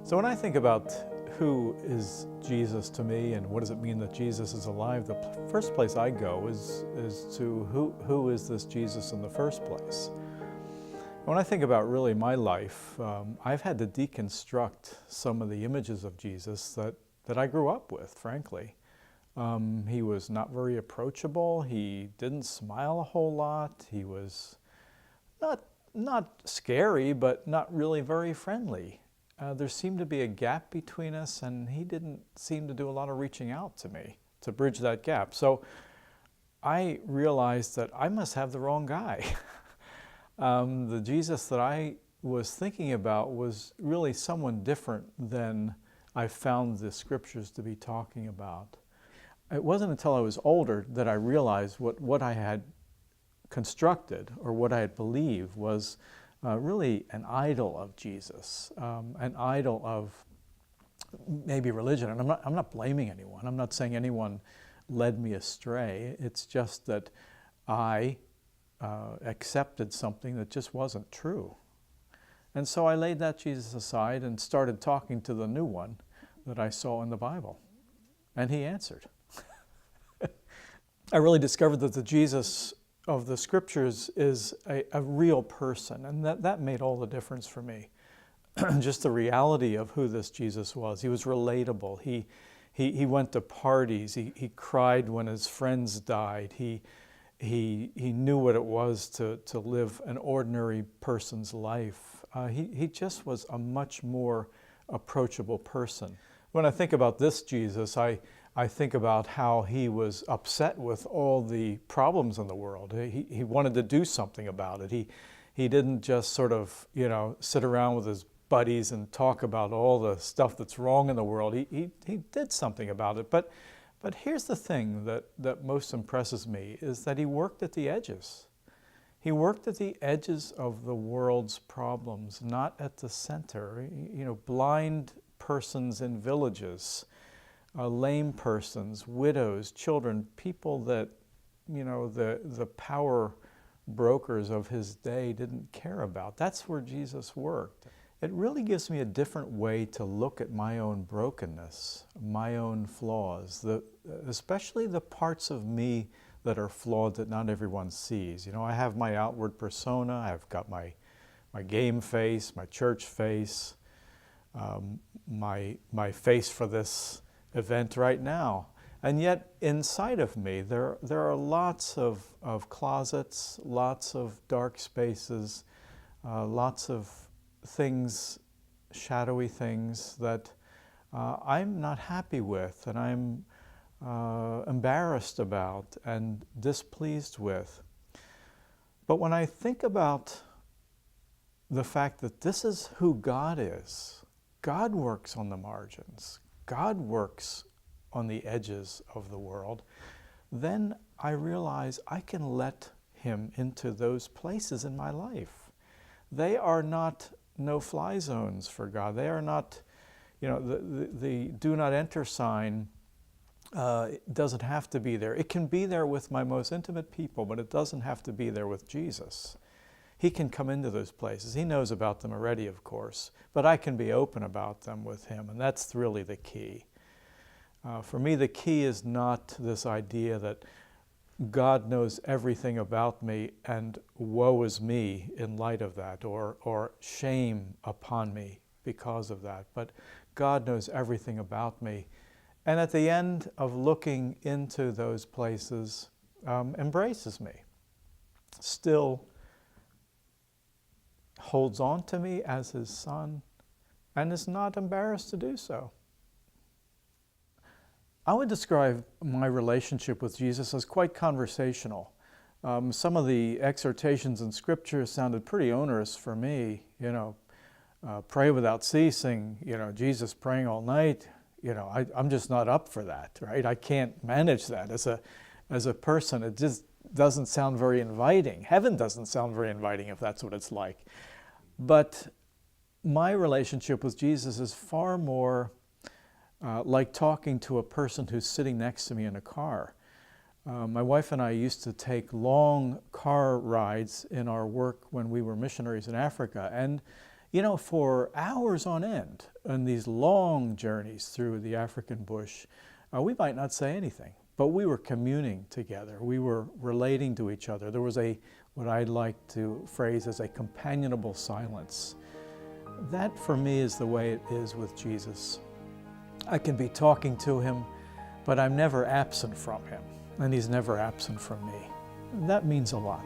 So when I think about who is Jesus to me and what does it mean that Jesus is alive, the first place I go is to who is this Jesus in the first place? When I think about really my life, I've had to deconstruct some of the images of Jesus that I grew up with, frankly. He was not very approachable. He didn't smile a whole lot. He was not scary, but not really very friendly. There seemed to be a gap between us, and he didn't seem to do a lot of reaching out to me to bridge that gap. So I realized that I must have the wrong guy. The Jesus that I was thinking about was really someone different than I found the scriptures to be talking about. It wasn't until I was older that I realized what I had constructed or what I had believed was really an idol of Jesus, an idol of maybe religion. And I'm not blaming anyone. I'm not saying anyone led me astray. It's just that I accepted something that just wasn't true. And so I laid that Jesus aside and started talking to the new one that I saw in the Bible. And he answered. I really discovered that the Jesus of the scriptures is a real person, and that made all the difference for me. Just the reality of who this Jesus was. He was relatable. He went to parties. He cried when his friends died. He knew what it was to live an ordinary person's life. He just was a much more approachable person. When I think about this Jesus, I think about how he was upset with all the problems in the world. He wanted to do something about it. He didn't just sort of, sit around with his buddies and talk about all the stuff that's wrong in the world. He did something about it. But here's the thing that most impresses me is that he worked at the edges. He worked at the edges of the world's problems, not at the center. Blind persons in villages, lame persons, widows, children, people that, the power brokers of his day didn't care about. That's where Jesus worked. It really gives me a different way to look at my own brokenness, my own flaws, especially the parts of me that are flawed that not everyone sees. I have my outward persona. I've got my game face, my church face, my face for this event right now. And yet inside of me there are lots of closets, lots of dark spaces, lots of things, shadowy things that I'm not happy with, and I'm embarrassed about and displeased with. But when I think about the fact that this is who God is, God works on the margins, God works on the edges of the world, then I realize I can let him into those places in my life. They are not no-fly zones for God. They are not, the do not enter sign doesn't have to be there. It can be there with my most intimate people, but it doesn't have to be there with Jesus. He can come into those places. He knows about them already, of course, but I can be open about them with him, and that's really the key. For me, the key is not this idea that God knows everything about me and woe is me in light of that, or shame upon me because of that, but God knows everything about me. And at the end of looking into those places, embraces me, still holds on to me as his son, and is not embarrassed to do so. I would describe my relationship with Jesus as quite conversational. Some of the exhortations in Scripture sounded pretty onerous for me. Pray without ceasing, Jesus praying all night. I'm just not up for that, right? I can't manage that as a person. It just doesn't sound very inviting. Heaven doesn't sound very inviting if that's what it's like. But my relationship with Jesus is far more like talking to a person who's sitting next to me in a car. My wife and I used to take long car rides in our work when we were missionaries in Africa, and You know, for hours on end, on these long journeys through the African bush, we might not say anything, but we were communing together. We were relating to each other. There was what I'd like to phrase as a companionable silence. That, for me, is the way it is with Jesus. I can be talking to him, but I'm never absent from him, and he's never absent from me. That means a lot.